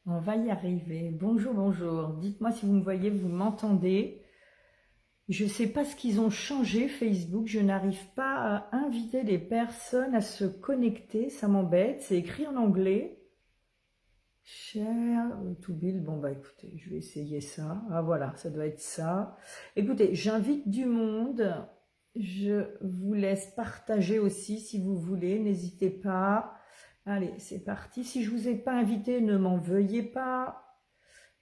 On va y arriver. Bonjour, bonjour. Dites-moi si vous me voyez, vous m'entendez. Je ne sais pas ce qu'ils ont changé, Facebook. Je n'arrive pas à inviter les personnes à se connecter. Ça m'embête. C'est écrit en anglais. Share to build. Bon, bah écoutez, je vais essayer ça. Ah voilà, ça doit être ça. Écoutez, j'invite du monde. Je vous laisse partager aussi si vous voulez. N'hésitez pas. Allez, c'est parti. Si je ne vous ai pas invité, ne m'en veuillez pas.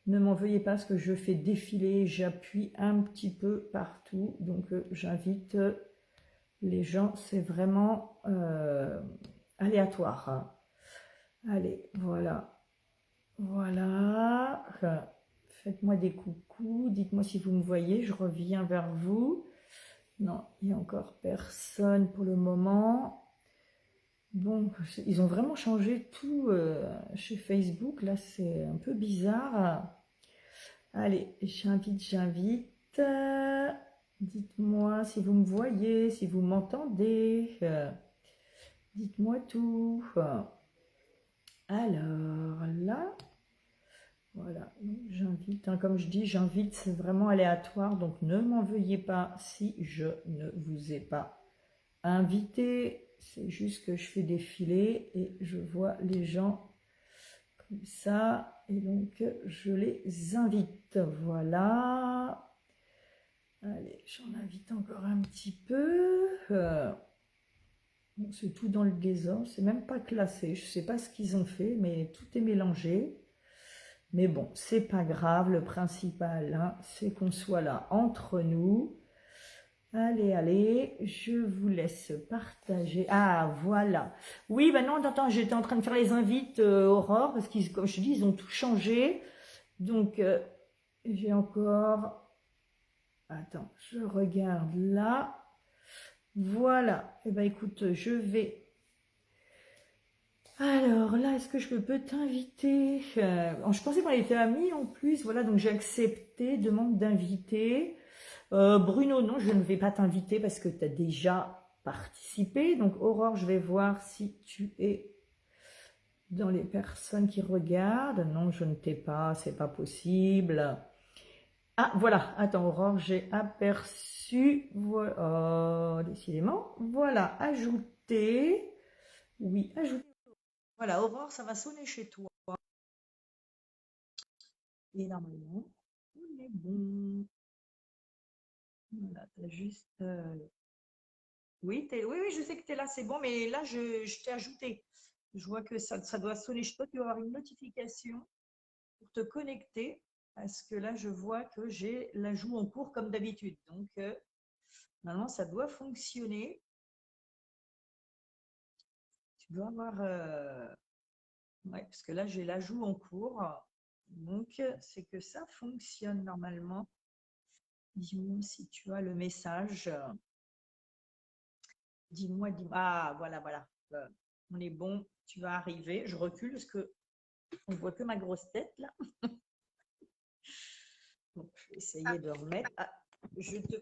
Ne m'en veuillez pas parce que je fais défiler, j'appuie un petit peu partout. Donc j'invite les gens, c'est vraiment aléatoire, hein. Allez, voilà. Voilà. Faites-moi des coucous, dites-moi si vous me voyez, je reviens vers vous. Non, il n'y a encore personne pour le moment. Bon, ils ont vraiment changé tout chez Facebook, là c'est un peu bizarre. Allez, j'invite. Dites-moi si vous me voyez, si vous m'entendez. Dites-moi tout. Alors là, voilà, j'invite, hein, comme je dis, j'invite, c'est vraiment aléatoire, donc ne m'en veuillez pas si je ne vous ai pas invité. C'est juste que je fais défiler et je vois les gens comme ça, et donc je les invite. Voilà. Allez, j'en invite encore un petit peu. Bon, c'est tout dans le désordre, c'est même pas classé. Je sais pas ce qu'ils ont fait, mais tout est mélangé. Mais bon, c'est pas grave. Le principal, hein, c'est qu'on soit là entre nous. Allez, allez, je vous laisse partager. Ah, voilà. Oui, ben non, attends, j'étais en train de faire les invites, Aurore, parce qu'ils, comme je te dis, ils ont tout changé. Donc, j'ai encore. Attends, je regarde là. Voilà. Eh ben écoute, je vais. Alors là, est-ce que je peux t'inviter? Je pensais qu'on était amis en plus. Voilà, donc j'ai accepté. Demande d'inviter. Bruno, non, je ne vais pas t'inviter parce que tu as déjà participé. Donc Aurore, je vais voir si tu es dans les personnes qui regardent. Non, je ne t'ai pas. C'est pas possible. Ah, voilà. Attends, Aurore, j'ai aperçu. Voilà. Oh, décidément. Voilà, ajouter. Oui, ajouter. Voilà, Aurore, ça va sonner chez toi. Et normalement, on est bon. Voilà, t'as juste. Oui, oui, oui, je sais que tu es là, c'est bon, mais là, je t'ai ajouté. Je vois que ça doit sonner chez toi. Tu vas avoir une notification pour te connecter. Parce que là, je vois que j'ai l'ajout en cours comme d'habitude. Donc, normalement, ça doit fonctionner. Tu dois avoir. Ouais, parce que là, j'ai l'ajout en cours. Donc, c'est que ça fonctionne normalement. Dis-moi si tu as le message. Dis-moi, dis-moi. Ah, voilà, voilà. On est bon. Tu vas arriver. Je recule parce que on voit que ma grosse tête là. Donc, je vais Ah, essayer de remettre. Ah,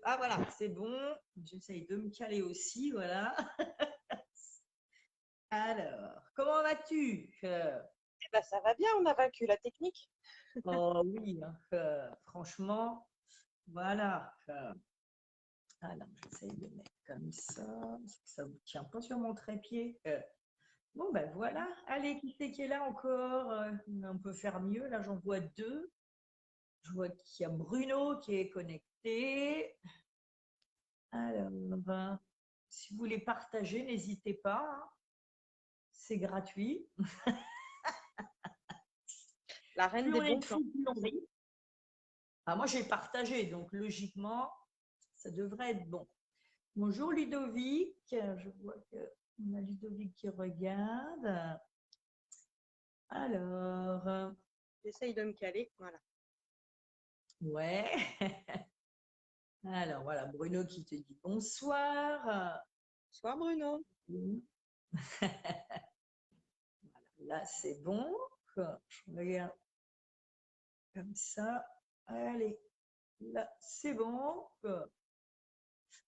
ah voilà, c'est bon. J'essaye de me caler aussi. Voilà. Alors, comment vas-tu? eh ben, ça va bien, on a vaincu la technique. Oh oui, hein, franchement, voilà. Alors, j'essaye de mettre comme ça. Parce que ça ne tient pas sur mon trépied. Bon, ben voilà. Allez, qui c'est qui est là encore? On peut faire mieux. Là, j'en vois deux. Je vois qu'il y a Bruno qui est connecté. Alors, si vous voulez partager, n'hésitez pas, hein. C'est gratuit. La reine Plus des on est bons de plans. fous, plus on rit. Ah, moi, j'ai partagé, donc logiquement, ça devrait être bon. Bonjour Ludovic. Je vois qu'on a Ludovic qui regarde. Alors, J'essaye de me caler. Voilà. ouais. Alors, voilà, Bruno qui te dit bonsoir. Bonsoir Bruno. Là, c'est bon. Je regarde comme ça. Allez, là, c'est bon.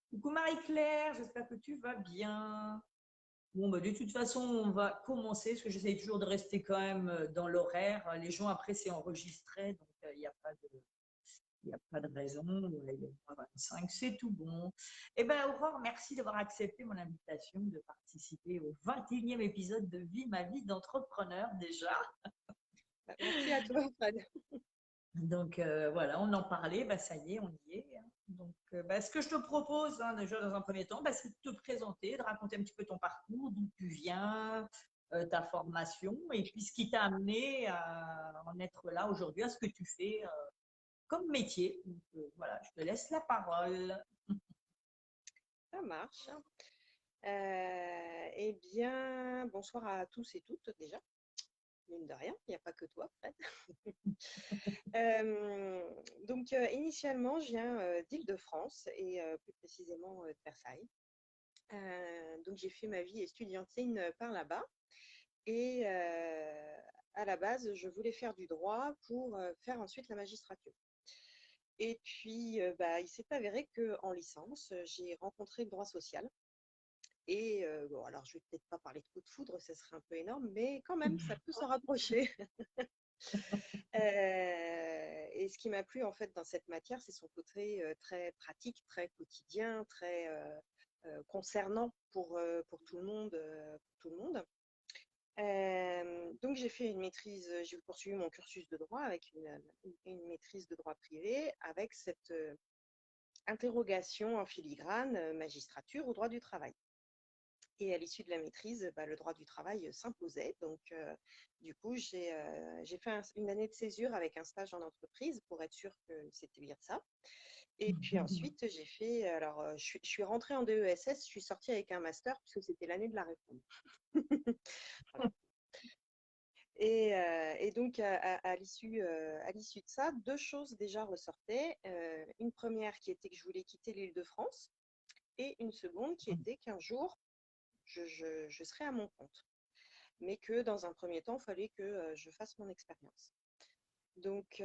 Coucou Marie-Claire, j'espère que tu vas bien. Bon, bah, de toute façon, on va commencer, parce que j'essaye toujours de rester quand même dans l'horaire. Les gens, après, c'est enregistré, donc il n'y a pas de raison. Il est 25, c'est tout bon. Eh bien, Aurore, merci d'avoir accepté mon invitation de participer au 21e épisode de Vie, ma vie d'entrepreneur déjà. Bah, merci à toi, Fred. Donc voilà, on en parlait, bah, ça y est, on y est, hein. Donc bah, ce que je te propose, hein, déjà dans un premier temps, bah, c'est de te présenter, de raconter un petit peu ton parcours, d'où tu viens, ta formation, et puis ce qui t'a amené à en être là aujourd'hui, à ce que tu fais comme métier. Donc voilà, je te laisse la parole. Ça marche. Eh bien, bonsoir à tous et toutes déjà. Mine de rien, il n'y a pas que toi, Fred. Donc, initialement, je viens d'Île-de-France et plus précisément de Versailles. Donc, j'ai fait ma vie estudiantine par là-bas. Et à la base, je voulais faire du droit pour faire ensuite la magistrature. Et puis, bah, il s'est avéré qu'en licence, j'ai rencontré le droit social. Et bon, alors je vais peut-être pas parler de coup de foudre, ça serait un peu énorme, mais quand même, ça peut s'en rapprocher. Et ce qui m'a plu en fait dans cette matière, c'est son côté très pratique, très quotidien, très concernant pour tout le monde, pour tout le monde. Donc j'ai fait une maîtrise, j'ai poursuivi mon cursus de droit avec une maîtrise de droit privé avec cette interrogation en filigrane, magistrature ou droit du travail. Et à l'issue de la maîtrise, bah, le droit du travail s'imposait. Donc, du coup, j'ai fait une année de césure avec un stage en entreprise pour être sûre que c'était bien ça. Et puis ensuite, j'ai fait. Alors, je suis rentrée en DESS, je suis sortie avec un master puisque c'était l'année de la réforme. Voilà. Et donc, à l'issue de ça, deux choses déjà ressortaient. Une première qui était que je voulais quitter l'Île-de-France et une seconde qui était qu'un jour, je serais à mon compte. Mais que dans un premier temps, il fallait que je fasse mon expérience. Donc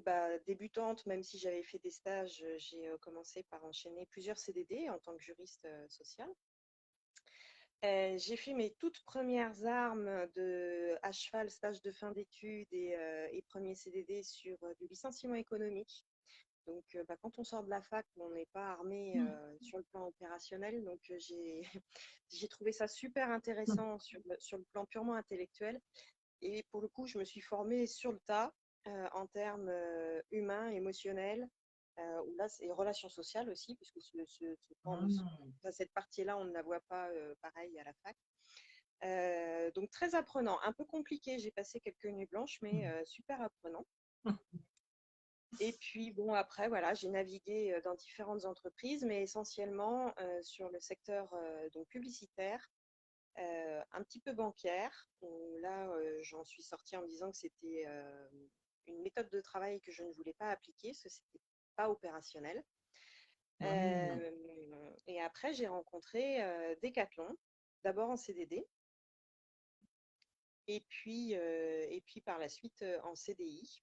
bah, débutante, même si j'avais fait des stages, j'ai commencé par enchaîner plusieurs CDD en tant que juriste sociale. J'ai fait mes toutes premières armes à cheval, stage de fin d'études et premier CDD sur du licenciement économique. Donc, bah, quand on sort de la fac, on n'est pas armé sur le plan opérationnel. Donc, j'ai trouvé ça super intéressant sur le plan purement intellectuel. Et pour le coup, je me suis formée sur le tas en termes humains, émotionnels, ou là, c'est relations sociales aussi, puisque cette partie-là, on ne la voit pas pareil à la fac. Donc, très apprenant, un peu compliqué. J'ai passé quelques nuits blanches, mais super apprenant. Et puis, bon, après, voilà, j'ai navigué dans différentes entreprises, mais essentiellement sur le secteur donc publicitaire, un petit peu bancaire, où là, j'en suis sortie en me disant que c'était une méthode de travail que je ne voulais pas appliquer, parce que ce n'était pas opérationnel. Et après, j'ai rencontré Decathlon, d'abord en CDD, et puis par la suite en CDI.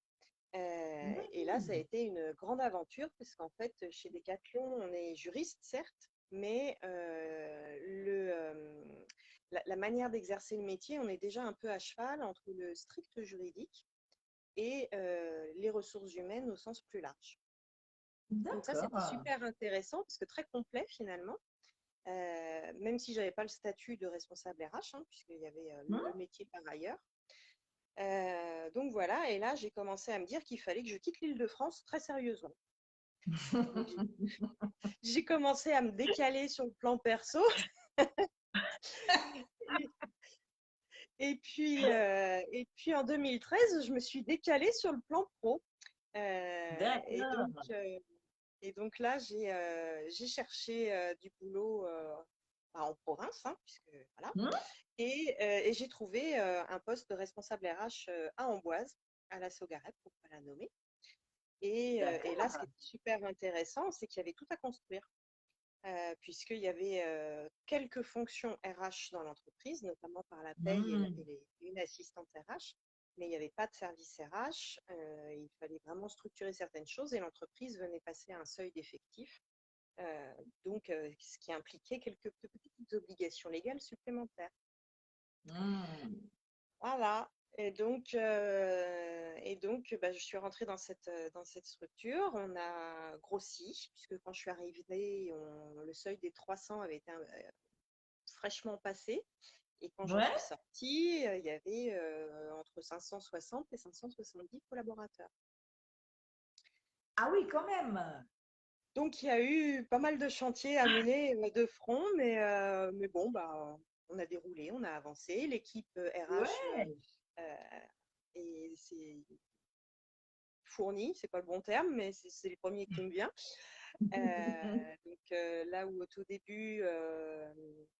Et là, ça a été une grande aventure parce qu'en fait, chez Decathlon, on est juriste, certes, mais la manière d'exercer le métier, on est déjà un peu à cheval entre le strict juridique et les ressources humaines au sens plus large. Donc ça, c'était D'accord. super intéressant parce que très complet finalement. Même si je n'avais pas le statut de responsable RH, hein, puisqu'il y avait le métier par ailleurs. Donc voilà, et là j'ai commencé à me dire qu'il fallait que je quitte l'Île-de-France très sérieusement. Donc, j'ai commencé à me décaler sur le plan perso. Et puis en 2013, je me suis décalée sur le plan pro. Euh, et, donc, D'accord. euh, et donc là, j'ai cherché du boulot en province, hein, puisque voilà. Et j'ai trouvé un poste de responsable RH à Amboise, à la Saugarette, pour ne pas la nommer. Et là, ce qui D'accord. était super intéressant, c'est qu'il y avait tout à construire, puisqu'il y avait quelques fonctions RH dans l'entreprise, notamment par la paye et une assistante RH, mais il n'y avait pas de service RH. Il fallait vraiment structurer certaines choses et l'entreprise venait passer à un seuil d'effectifs. Ce qui impliquait quelques petites obligations légales supplémentaires. Hmm. Voilà. Bah, je suis rentrée dans cette structure. On a grossi, puisque quand je suis arrivée, le seuil des 300 avait été fraîchement passé. Et quand j'en suis Ouais. sortie, il y avait entre 560 et 570 collaborateurs. Ah oui, quand même. Donc, il y a eu pas mal de chantiers à mener de front, mais bon, bah, on a déroulé, on a avancé. L'équipe RH Ouais. c'est fournie, c'est pas le bon terme, mais c'est le premier qui me vient. Là où au tout début,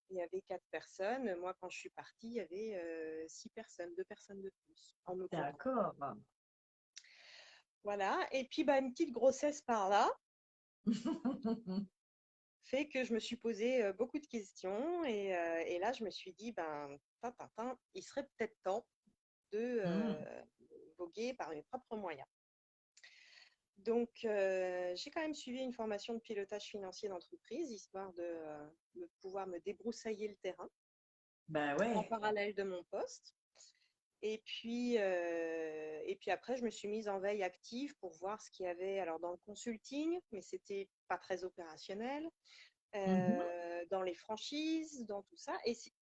il y avait 4 personnes, moi quand je suis partie, il y avait 6 personnes, 2 personnes de plus en me comptant. D'accord. Voilà, et puis bah, une petite grossesse par là fait que je me suis posé beaucoup de questions et là je me suis dit, ben, il serait peut-être temps de Hmm. voguer par mes propres moyens. Donc, j'ai quand même suivi une formation de pilotage financier d'entreprise, histoire de pouvoir me débroussailler le terrain Ben en ouais. parallèle de mon poste. Et puis après, je me suis mise en veille active pour voir ce qu'il y avait alors dans le consulting, mais c'était pas très opérationnel, Mhm. dans les franchises, dans tout ça. Et c'est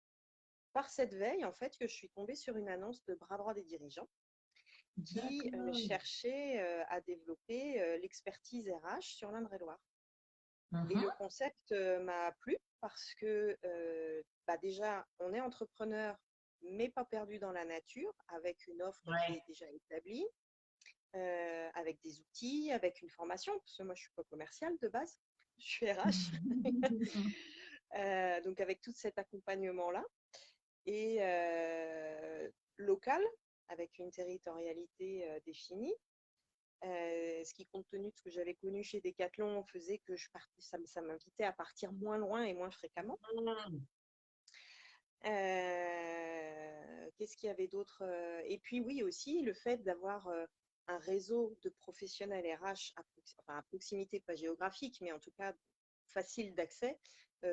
par cette veille, en fait, que je suis tombée sur une annonce de bras droit des dirigeants qui D'accord. cherchait à développer l'expertise RH sur l'Indre-et-Loire. Et Mhm. le concept m'a plu parce que bah déjà, on est entrepreneur, mais pas perdu dans la nature, avec une offre qui Ouais. est déjà établie, avec des outils, avec une formation, parce que moi, je ne suis pas commerciale de base, je suis RH. Donc, avec tout cet accompagnement-là. Et local, avec une territorialité définie. Ce qui, compte tenu de ce que j'avais connu chez Decathlon, faisait que ça m'invitait à partir moins loin et moins fréquemment. Qu'est-ce qu'il y avait d'autre? Et puis oui, aussi le fait d'avoir un réseau de professionnels RH à proximité, pas géographique, mais en tout cas facile d'accès,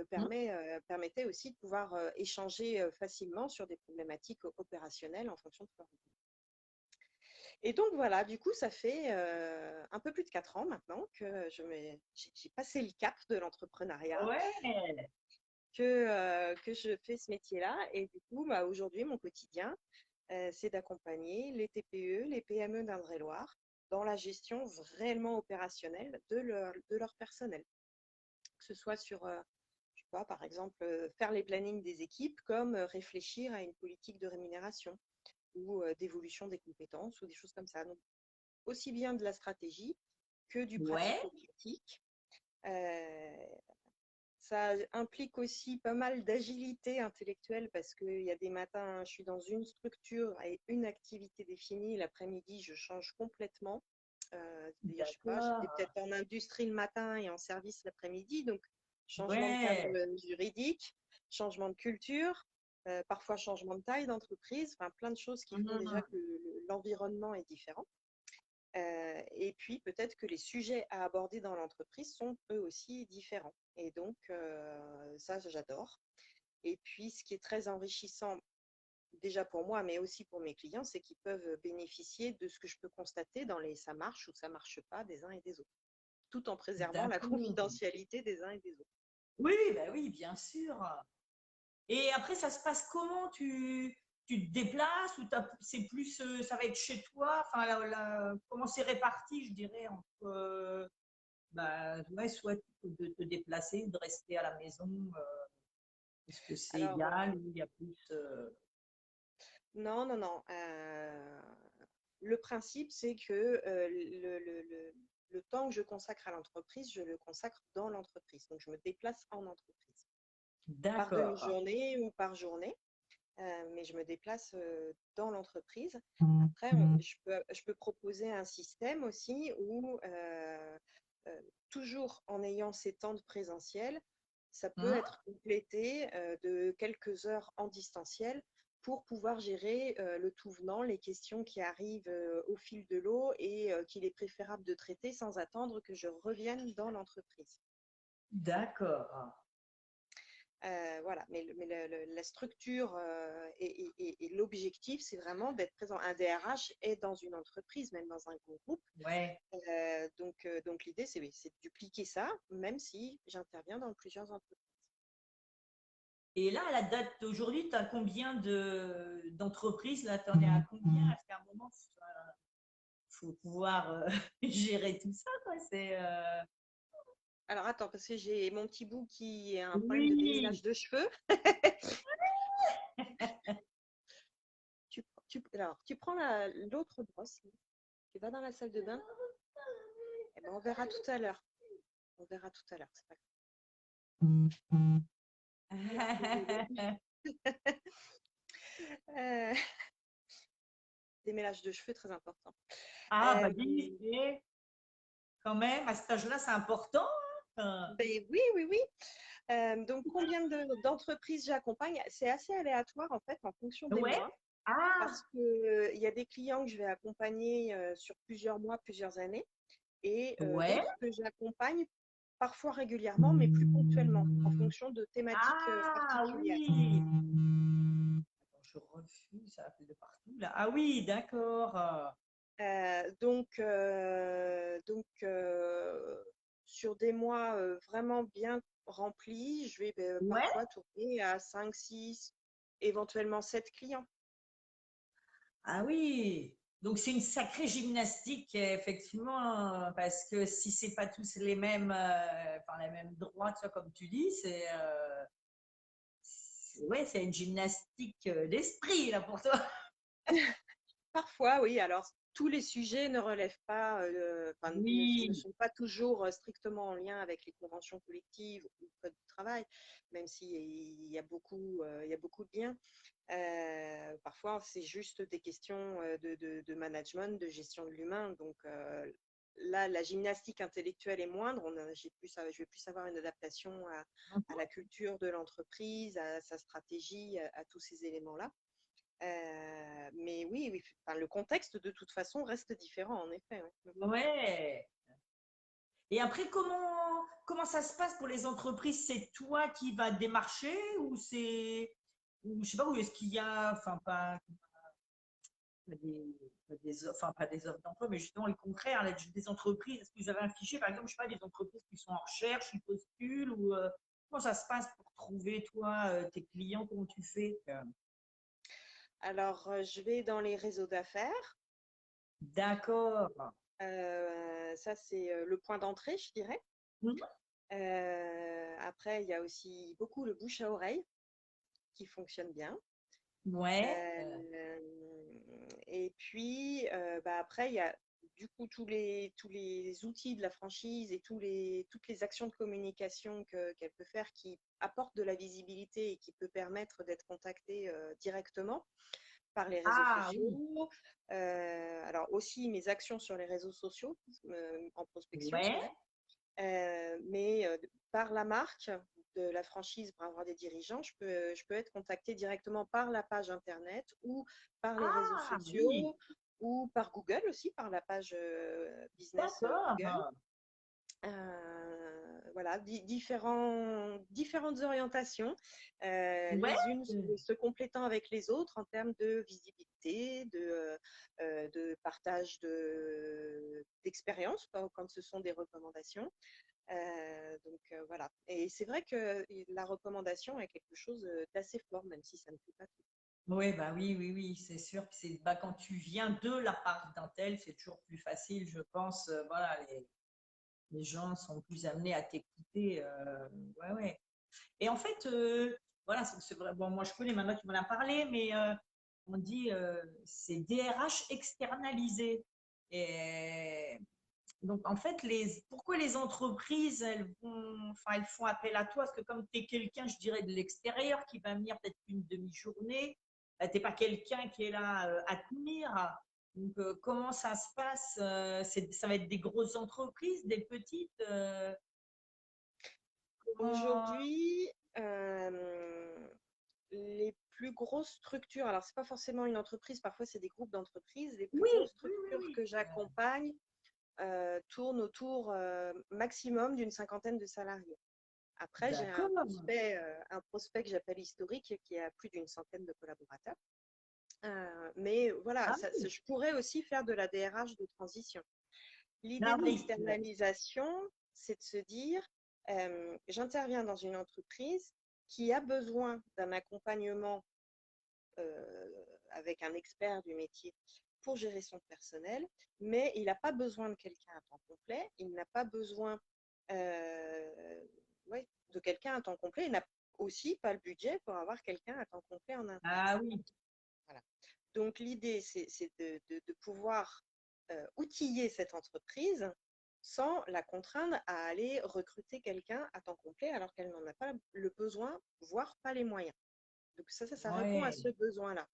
permettait aussi de pouvoir échanger facilement sur des problématiques opérationnelles en fonction de leur. Et donc voilà, du coup, ça fait un peu plus de 4 ans maintenant que j'ai passé le cap de l'entrepreneuriat, Ouais. que je fais ce métier-là. Et du coup, bah, aujourd'hui, mon quotidien, c'est d'accompagner les TPE, les PME d'Indre-et-Loire dans la gestion réellement opérationnelle de leur personnel. Que ce soit sur, je sais pas, par exemple, faire les plannings des équipes, comme réfléchir à une politique de rémunération ou d'évolution des compétences ou des choses comme ça. Donc, aussi bien de la stratégie que du Ouais. pratico-pratique. Euh, Ça implique aussi pas mal d'agilité intellectuelle parce qu'il y a des matins, je suis dans une structure et une activité définie. L'après-midi, je change complètement. Je sais pas, j'étais D'accord. peut-être en industrie le matin et en service l'après-midi. Donc, changement de cadre Ouais. juridique, changement de culture, parfois changement de taille d'entreprise, enfin plein de choses qui font déjà Mhm. que l'environnement est différent. Et puis peut-être que les sujets à aborder dans l'entreprise sont eux aussi différents. Et donc, ça, j'adore. Et puis, ce qui est très enrichissant, déjà pour moi, mais aussi pour mes clients, c'est qu'ils peuvent bénéficier de ce que je peux constater dans les ça marche ou ça marche pas des uns et des autres, tout en préservant la D'accord. confidentialité des uns et des autres. Oui, ben oui, bien sûr. Et après, ça se passe comment? Tu te déplaces ou c'est plus, ça va être chez toi? Enfin, comment c'est réparti, je dirais, entre, bah, ouais, soit de te déplacer, de rester à la maison. Est-ce que c'est Alors, égal ou il y a plus non, non, non. Le principe, c'est que le temps que je consacre à l'entreprise, je le consacre dans l'entreprise. Donc, je me déplace en entreprise, par D'accord. demi-journée ou par journée, mais je me déplace dans l'entreprise. Après, je peux proposer un système aussi où, toujours en ayant ces temps de présentiel, ça peut Hum. être complété de quelques heures en distanciel pour pouvoir gérer le tout venant, les questions qui arrivent au fil de l'eau et qu'il est préférable de traiter sans attendre que je revienne dans l'entreprise. D'accord. Voilà, la structure et l'objectif, c'est vraiment d'être présent. Un DRH est dans une entreprise, même dans un gros groupe. Ouais. Donc l'idée, c'est oui, c'est de dupliquer ça, même si j'interviens dans plusieurs entreprises. Et là, à la date d'aujourd'hui, tu as combien d'entreprises? Là, tu en es à combien? Parce qu'à un moment, faut pouvoir gérer tout ça, quoi. Alors attends, parce que j'ai mon petit bout qui a un problème de Oui. démêlage de cheveux. Alors, tu prends l'autre brosse, tu vas dans la salle de bain, et ben on verra tout à l'heure. On verra tout à l'heure, c'est pas grave. Désolée. Euh, Démêlage de cheveux, très important. Ah, bah Euh, dis, quand même, à cet âge-là, c'est important, hein. ben oui, oui, oui. Donc, combien d'entreprises j'accompagne? C'est assez aléatoire en fait en fonction des Ouais. mois Ah, parce qu'il y a des clients que je vais accompagner sur plusieurs mois, plusieurs années et ouais. d'autres que j'accompagne parfois régulièrement mais plus ponctuellement en fonction de thématiques Ah, particulières. oui. Attends, je refuse, ça appelle de partout, là. Ah oui, d'accord. Sur des mois vraiment bien remplis, je vais Ouais. parfois tourner à 5, 6, éventuellement 7 clients. Ah oui, donc c'est une sacrée gymnastique, effectivement, parce que si c'est pas tous les mêmes, enfin les mêmes droits, tu vois, comme tu dis, ouais, c'est une gymnastique d'esprit là pour toi. Parfois, oui. Alors, tous les sujets ne relèvent pas, enfin, ne Oui. sont pas toujours strictement en lien avec les conventions collectives ou le code du travail, même s'il il y a beaucoup de liens. Parfois, c'est juste des questions de management, de gestion de l'humain. Donc, là, la gymnastique intellectuelle est moindre. Je vais plus avoir une adaptation à la culture de l'entreprise, à sa stratégie, à tous ces éléments-là. Mais oui, oui, enfin, le contexte de toute façon reste différent en effet. Ouais. Ouais. Et après, comment ça se passe pour les entreprises? C'est toi qui vas démarcher ou je sais pas, où est-ce qu'il y a, enfin enfin pas des offres d'emploi, mais justement le contraire, là, des entreprises. Est-ce que vous avez un fichier, par exemple, je sais pas, des entreprises qui sont en recherche, qui postulent ou comment ça se passe pour trouver toi tes clients, comment tu fais? Alors, je vais dans les réseaux d'affaires. D'accord. Ça, c'est le point d'entrée, je dirais. Mhm. Après, il y a aussi beaucoup le bouche à oreille qui fonctionne bien. Ouais. Et puis, après, il y a du coup tous les outils de la franchise et toutes les actions de communication qu'elle peut faire qui apportent de la visibilité et qui peut permettre d'être contactée directement par les réseaux Ah oui. sociaux. Alors aussi mes actions sur les réseaux sociaux en prospection, je Ouais. dirais. Mais par la marque de la franchise pour avoir des dirigeants, je peux être contactée directement par la page internet ou par les réseaux Ah oui. sociaux ou par Google aussi, par la page business Google. D'accord. Voilà, différentes orientations, Ouais. les unes se complétant avec les autres en termes de visibilité, de partage d'expérience quand ce sont des recommandations. Voilà. Et c'est vrai que la recommandation est quelque chose d'assez fort, même si ça ne fait pas tout. Ouais, bah oui, oui, oui, c'est sûr que c'est bah, quand tu viens de la part d'un tel, c'est toujours plus facile, je pense. Voilà, les gens sont plus amenés à t'écouter. Ouais, ouais. Et en fait, voilà, c'est vrai. Bon, moi je connais maintenant tu m'en as parlé, mais on dit c'est DRH externalisé. Et donc en fait, pourquoi les entreprises enfin, elles font appel à toi? Parce que comme tu es quelqu'un, je dirais, de l'extérieur qui va venir peut-être une demi-journée, tu n'es pas quelqu'un qui est là à tenir. Donc comment ça se passe? Ça va être des grosses entreprises, des petites? Comment... Aujourd'hui, les plus grosses structures, alors c'est pas forcément une entreprise, parfois c'est des groupes d'entreprises, les plus Oui, grosses oui, oui, structures oui. que j'accompagne tournent autour maximum d'une cinquantaine de salariés. Après, j'ai D'accord. un prospect que j'appelle historique qui a plus d'une centaine de collaborateurs. Mais voilà, Ah oui. je pourrais aussi faire de la DRH de transition. L'idée Ah de oui. l'externalisation, c'est de se dire, j'interviens dans une entreprise qui a besoin d'un accompagnement avec un expert du métier pour gérer son personnel, mais il n'a pas besoin de quelqu'un à temps complet, il n'a pas besoin ouais, de quelqu'un à temps complet, il n'a aussi pas le budget pour avoir quelqu'un à temps complet en interne. Ah oui. Voilà. Donc l'idée, c'est de pouvoir outiller cette entreprise sans la contraindre à aller recruter quelqu'un à temps complet alors qu'elle n'en a pas le besoin, voire pas les moyens. Donc ça répond à Ouais. ce besoin-là.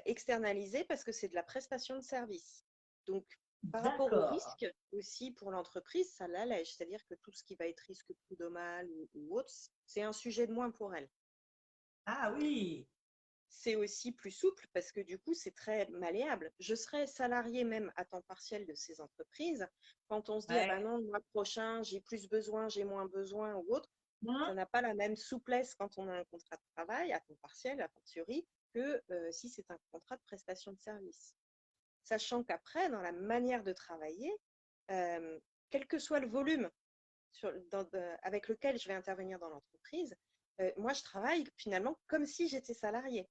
Externaliser parce que c'est de la prestation de service. Donc, par rapport au D'accord. risque aussi pour l'entreprise, ça l'allège. C'est-à-dire que tout ce qui va être risque prud'homal ou autre, c'est un sujet de moins pour elle. Ah oui. C'est aussi plus souple parce que du coup, c'est très malléable. Je serais salarié même à temps partiel de ces entreprises. Quand on se dit, ah ben Ouais. non, le mois prochain, j'ai plus besoin, j'ai moins besoin ou autre, ça Hum. n'a pas la même souplesse quand on a un contrat de travail à temps partiel, a fortiori, que si c'est un contrat de prestation de service. Sachant qu'après, dans la manière de travailler, quel que soit le volume avec lequel je vais intervenir dans l'entreprise, moi, je travaille finalement comme si j'étais salarié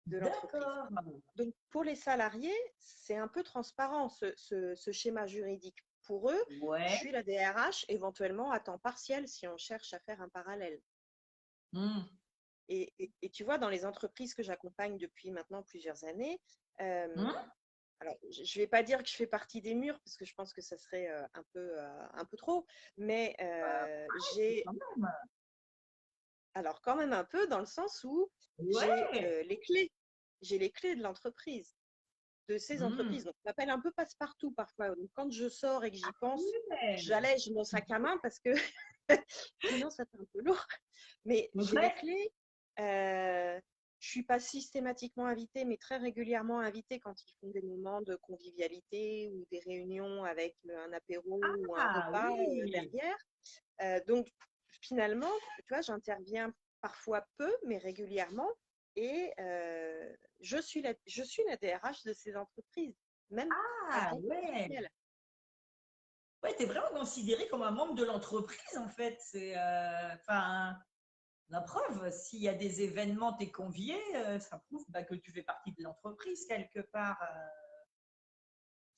de l'entreprise. D'accord. Donc, pour les salariés, c'est un peu transparent ce schéma juridique. Pour eux, je Ouais. suis la DRH, éventuellement à temps partiel si on cherche à faire un parallèle. Hum. Et tu vois, dans les entreprises que j'accompagne depuis maintenant plusieurs années, Hum. alors je ne vais pas dire que je fais partie des murs, parce que je pense que ça serait un peu trop, mais C'est j'ai, quand même. alors quand même un peu dans le sens où j'ai Ouais. les clés. J'ai les clés de l'entreprise, de ces entreprises. Hum. Donc, ça s'appelle un peu passe-partout parfois. Donc, quand je sors et que j'y pense, Ouais. j'allège mon sac à main parce que sinon, ça fait un peu lourd. Mais j'ai les Ouais. clés. Je ne suis pas systématiquement invitée, mais très régulièrement invitée quand ils font des moments de convivialité ou des réunions avec un apéro ou un Ah repas oui. derrière. Donc, finalement, tu vois, j'interviens parfois peu, mais régulièrement. Et je suis la DRH de ces entreprises, même à Ah temps ouais. partiel. Ouais, t'es vraiment considéré comme un membre de l'entreprise en fait. C'est enfin la preuve. S'il y a des événements, t'es convié, ça prouve bah, que tu fais partie de l'entreprise quelque part.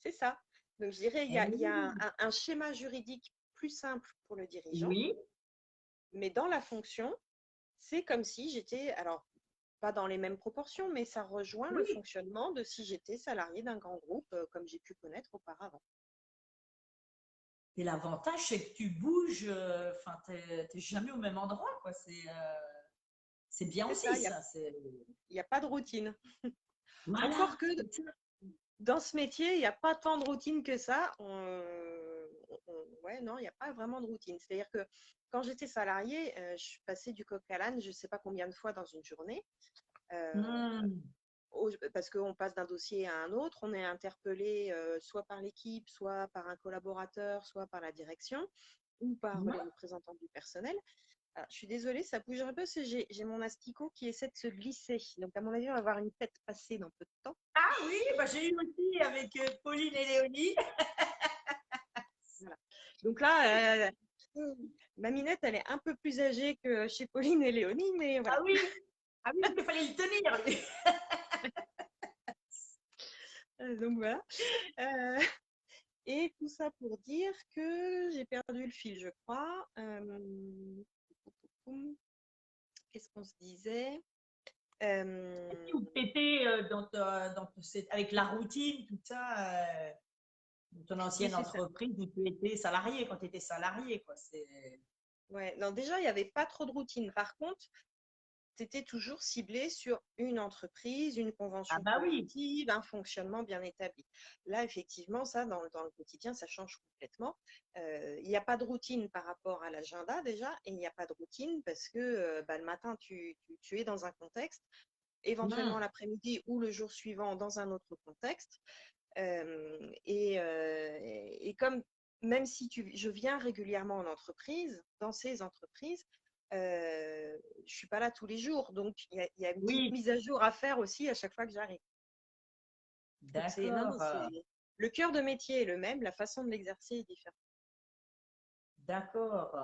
C'est ça. Donc, je dirais, Eh il y a oui. un schéma juridique plus simple pour le dirigeant, Oui. mais dans la fonction, c'est comme si j'étais, alors, pas dans les mêmes proportions, mais ça rejoint le Oui. fonctionnement de si j'étais salarié d'un grand groupe, comme j'ai pu connaître auparavant. Et l'avantage, c'est que tu bouges, enfin, t'es jamais au même endroit, quoi. C'est bien C'est aussi, ça, ça. il y a pas de routine. Voilà. Encore que dans ce métier, il n'y a pas tant de routine que ça. Ouais, non, il n'y a pas vraiment de routine. C'est-à-dire que quand j'étais salariée, je passais du coq à l'âne, je ne sais pas combien de fois dans une journée, euh, Hmm. parce qu'on passe d'un dossier à un autre, on est interpellé soit par l'équipe, soit par un collaborateur, soit par la direction ou par les Ouais. représentants du personnel. Alors, je suis désolée, ça bouge un peu parce que j'ai mon asticot qui essaie de se glisser. Donc, à mon avis, on va avoir une tête passée dans peu de temps. Ah oui, bah, j'ai eu aussi avec Pauline et Léonie. Voilà. Donc là, ma minette, elle est un peu plus âgée que chez Pauline et Léonie, mais Ah voilà. oui. Ah oui, il fallait le tenir, lui. Donc voilà. Euh, et tout ça pour dire que j'ai perdu le fil, je crois. Qu'est-ce qu'on se disait? Où t'étais avec la routine, tout ça, dans ton Oui, ancienne c'est ça. entreprise où tu étais salarié, quand tu étais salarié, quoi. Ouais. Non, déjà, il n'y avait pas trop de routine. Par contre, tu étais toujours ciblé sur une entreprise, une Ah convention bah oui. collective, un fonctionnement bien établi. Là, effectivement, ça, dans le quotidien, ça change complètement. Il n'y a pas de routine par rapport à l'agenda déjà, et il n'y a pas de routine parce que bah, le matin, tu es dans un contexte, éventuellement Hmm. l'après-midi ou le jour suivant dans un autre contexte. Et comme même si je viens régulièrement en entreprise, dans ces entreprises, je ne suis pas là tous les jours. Donc, il y a une petite Oui, mise à jour à faire aussi à chaque fois que j'arrive. Donc, non, d'accord, le cœur de métier est le même, la façon de l'exercer est différente. d'accord.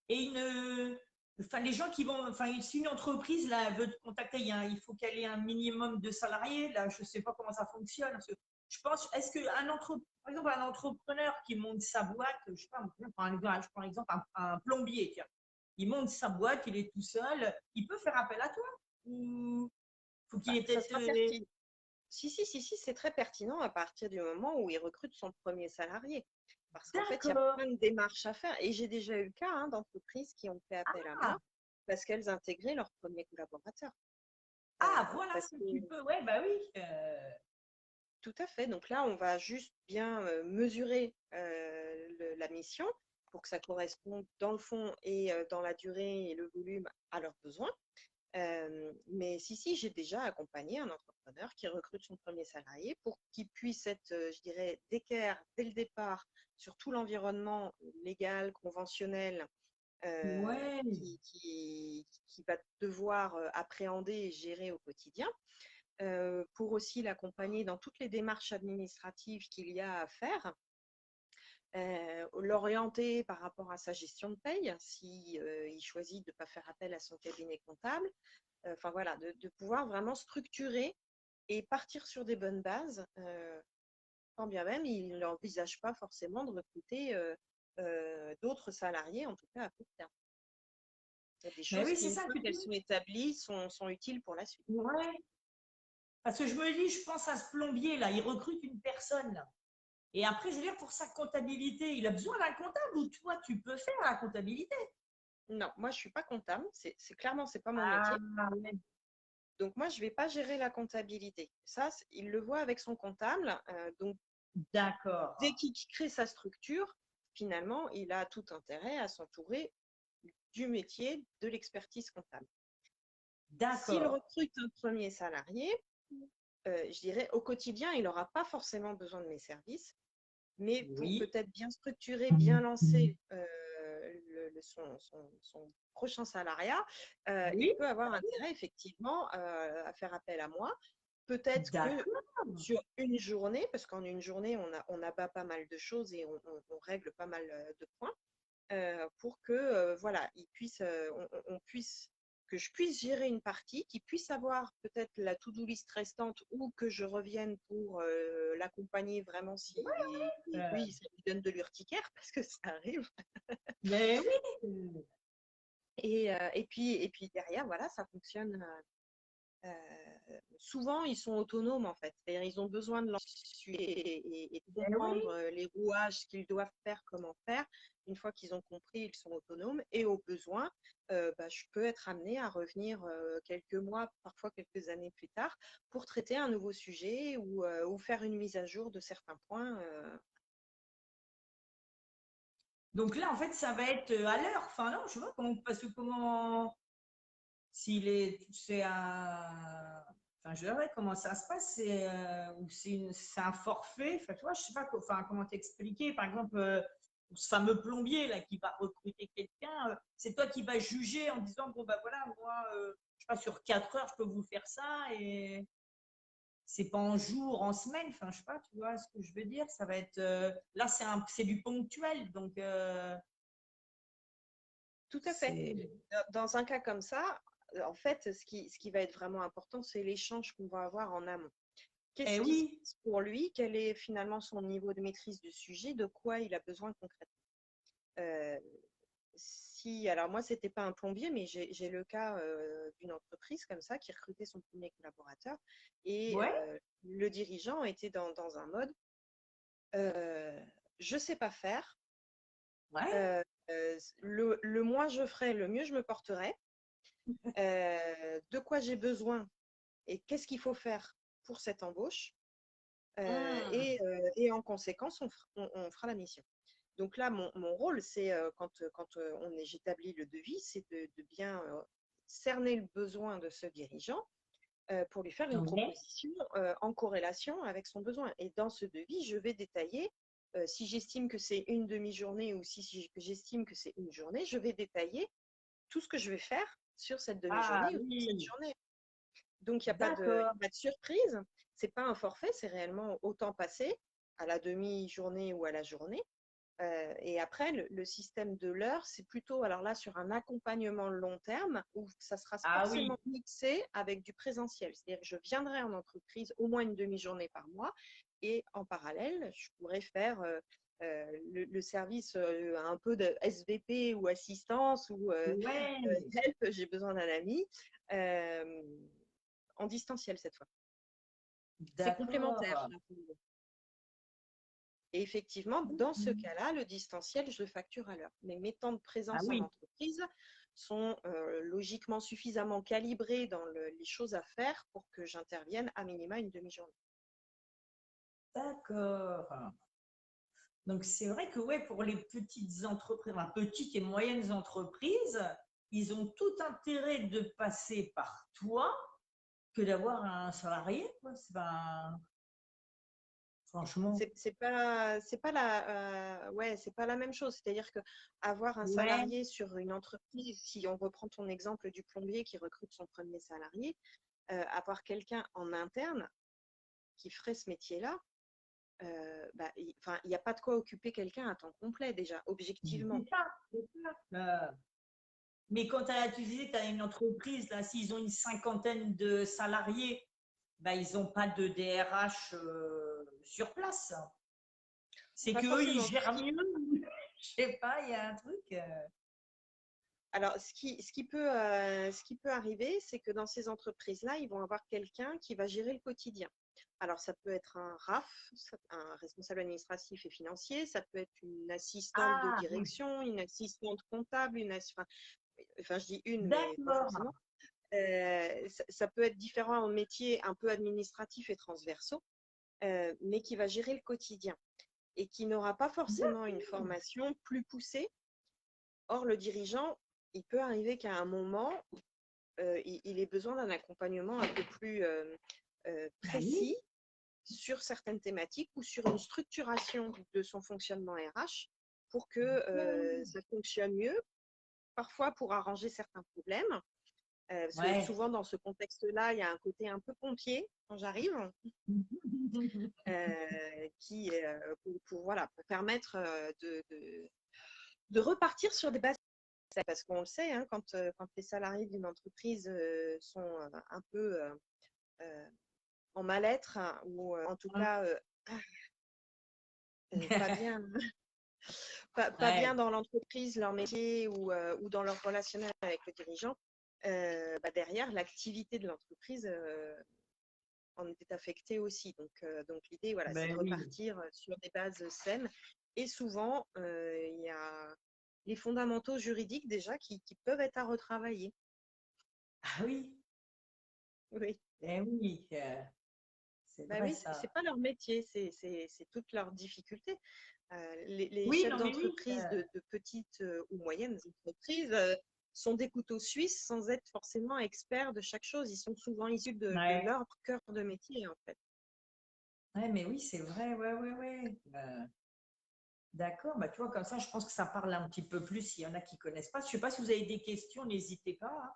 Et enfin, les gens qui vont, enfin, si une entreprise là veut te contacter, il faut qu'elle ait un minimum de salariés. Là, je ne sais pas comment ça fonctionne. Parce que je pense, est-ce par exemple, un entrepreneur qui monte sa boîte, je sais pas, je prends exemple un plombier, tiens, il monte sa boîte, il est tout seul, il peut faire appel à toi ou faut qu'il ait Ça peut-être. sera pertinent. Si, c'est très pertinent à partir du moment où il recrute son premier salarié. Parce qu'en fait, il y a D'accord. plein de démarches à faire. Et j'ai déjà eu le cas d'entreprises qui ont fait appel à moi Ah, parce qu'elles intégraient leur premier collaborateur. voilà Parce ce que que tu peux. Ouais, bah oui. tout à fait. Donc là, on va juste bien mesurer la mission pour que ça corresponde dans le fond et dans la durée et le volume à leurs besoins. Mais si, j'ai déjà accompagné un entrepreneur qui recrute son premier salarié pour qu'il puisse être, je dirais, d'équerre dès le départ sur tout l'environnement légal, conventionnel, Ouais. qui va devoir appréhender et gérer au quotidien, pour aussi l'accompagner dans toutes les démarches administratives qu'il y a à faire, l'orienter par rapport à sa gestion de paye, si il choisit de ne pas faire appel à son cabinet comptable. Enfin voilà, de pouvoir vraiment structurer et partir sur des bonnes bases, quand bien même il n'envisage pas forcément de recruter d'autres salariés, en tout cas à court terme. Il y a des Mais choses oui, qui, c'est une ça fois que tu qu'elles sont établies, sont utiles pour la suite. Ouais. Parce que je me dis, je pense à ce plombier là, il recrute une personne là. Et après, je veux dire, pour sa comptabilité, il a besoin d'un comptable ou toi, tu peux faire la comptabilité. Non, moi je suis pas comptable, clairement c'est pas mon Ah, métier. ouais. Donc moi je vais pas gérer la comptabilité. Ça, il le voit avec son comptable. Donc dès D'accord. qu'il crée sa structure, finalement, il a tout intérêt à s'entourer du métier de l'expertise comptable. S'il D'accord. recrute un premier salarié, je dirais au quotidien, il n'aura pas forcément besoin de mes services, mais pour Oui. peut-être bien structurer, bien lancer son prochain salariat, il Oui. peut avoir intérêt effectivement à faire appel à moi. Peut-être que D'accord. sur une journée, parce qu'en une journée, on abat pas mal de choses et on règle pas mal de points, pour que voilà, que je puisse gérer une partie, qu'il puisse avoir peut-être la to-do list restante ou que je revienne pour l'accompagner vraiment si Euh, lui, ça lui donne de l'urticaire parce que ça arrive. mais oui. Et puis derrière, voilà, ça fonctionne. Souvent, ils sont autonomes en fait. C'est-à-dire, ils ont besoin de et de Mais oui. comprendre les rouages, ce qu'ils doivent faire, comment faire. Une fois qu'ils ont compris, ils sont autonomes. Et au besoin, je peux être amenée à revenir quelques mois, parfois quelques années plus tard, pour traiter un nouveau sujet ou faire une mise à jour de certains points. Donc là, en fait, ça va être à l'heure. Enfin, non, je sais pas comment, parce que comment, s'il est, c'est un, enfin, je dirais comment ça se passe, ou c'est un forfait. Enfin, tu vois, je sais pas, enfin, comment t'expliquer. Par exemple, ce fameux plombier là qui va recruter quelqu'un, c'est toi qui vas juger en disant bon bah voilà, moi, je sais pas, sur 4 heures, je peux vous faire ça et c'est pas en jour, en semaine. Enfin, je sais pas, tu vois ce que je veux dire. Ça va être là, c'est du ponctuel, donc Tout à fait. c'est. Dans un cas comme ça, en fait, ce qui va être vraiment important, c'est l'échange qu'on va avoir en amont. Qu'est-ce Eh qui se oui, passe pour lui? Quel est finalement son niveau de maîtrise du sujet? De quoi il a besoin concrètement? Euh, alors moi, c'était pas un plombier, mais j'ai le cas d'une entreprise comme ça qui recrutait son premier collaborateur et ouais, le dirigeant était dans un mode je sais pas faire. ouais. Le moins je ferai, le mieux je me porterai. De quoi j'ai besoin et qu'est-ce qu'il faut faire pour cette embauche. Et en conséquence, on fera la mission. Donc là, mon rôle, c'est quand j'établis le devis, c'est de bien cerner le besoin de ce dirigeant pour lui faire une Ouais. proposition en corrélation avec son besoin. Et dans ce devis, je vais détailler si j'estime que c'est une demi-journée ou si j'estime que c'est une journée, je vais détailler tout ce que je vais faire sur cette Ah demi-journée ou sur cette oui, journée. Donc, il n'y a d'accord. pas de surprise. Ce n'est pas un forfait, c'est réellement au temps passé, à la demi-journée ou à la journée. Et après, le système de l'heure, c'est plutôt, alors là, sur un accompagnement long terme, où ça sera Ah oui, forcément mixé avec du présentiel. C'est-à-dire que je viendrai en entreprise au moins une demi-journée par mois, et en parallèle, je pourrais faire le service un peu de SVP ou assistance ou ouais, help, j'ai besoin d'un ami, euh, en distanciel cette fois. C'est complémentaire. d'accord. Et effectivement, dans ce cas-là, le distanciel, je le facture à l'heure. Mais mes temps de Ah présence en oui, entreprise sont logiquement suffisamment calibrés dans les choses à faire pour que j'intervienne à minima une demi-journée. d'accord. Donc c'est vrai que ouais, pour les petites entreprises, enfin, petites et moyennes entreprises, ils ont tout intérêt de passer par toi que d'avoir un salarié, quoi. C'est pas, franchement. C'est pas la même chose. C'est-à-dire que avoir un Ouais, salarié sur une entreprise, si on reprend ton exemple du plombier qui recrute son premier salarié, avoir quelqu'un en interne qui ferait ce métier-là, il n'y a pas de quoi occuper quelqu'un à temps complet déjà, objectivement. c'est ça, c'est ça. Mais quand tu disais que tu as une entreprise, là, s'ils ont une cinquantaine de salariés, bah, ils n'ont pas de DRH sur place. C'est Pas qu'eux, ils forcément. gèrent mieux. Je sais pas, il y a un truc. Alors, ce qui peut arriver, c'est que dans ces entreprises-là, ils vont avoir quelqu'un qui va gérer le quotidien. Alors, ça peut être un RAF, un responsable administratif et financier, ça peut être une assistante de Ah, oui, direction, une assistante comptable, enfin, je dis une, mais pas d'accord. forcément. Ça peut être différents métiers un peu administratifs et transversaux, mais qui va gérer le quotidien et qui n'aura pas forcément une formation plus poussée. Or, le dirigeant, il peut arriver qu'à un moment, il ait besoin d'un accompagnement un peu plus Ah oui, précis sur certaines thématiques ou sur une structuration de son fonctionnement RH pour que ça fonctionne mieux, parfois pour arranger certains problèmes. Parce que ouais. souvent, dans ce contexte-là, il y a un côté un peu pompier quand j'arrive, voilà, pour permettre de repartir sur des bases. Parce qu'on le sait, hein, quand les salariés d'une entreprise sont un peu en mal-être, hein, ou en tout cas pas bien, pas bien Ouais, dans l'entreprise, leur métier ou dans leur relationnel avec le dirigeant, derrière, l'activité de l'entreprise en est affectée aussi. Donc l'idée, voilà, c'est de ben oui. repartir sur des bases saines. Et souvent, il y a les fondamentaux juridiques déjà qui peuvent être à retravailler. Ah oui, Oui. eh oui, c'est Bah vrai oui, ça. c'est pas leur métier, c'est toute leur difficulté. Les Oui, chefs non mais oui, d'entreprise de petites ou moyennes entreprises sont des couteaux suisses sans être forcément experts de chaque chose. Ils sont souvent issus de ouais. leur cœur de métier, en fait. Ouais, mais oui, c'est vrai, ouais, ouais, ouais. D'accord, bah, tu vois, comme ça, je pense que ça parle un petit peu plus s'il y en a qui connaissent pas. Je sais pas si vous avez des questions, n'hésitez pas, hein.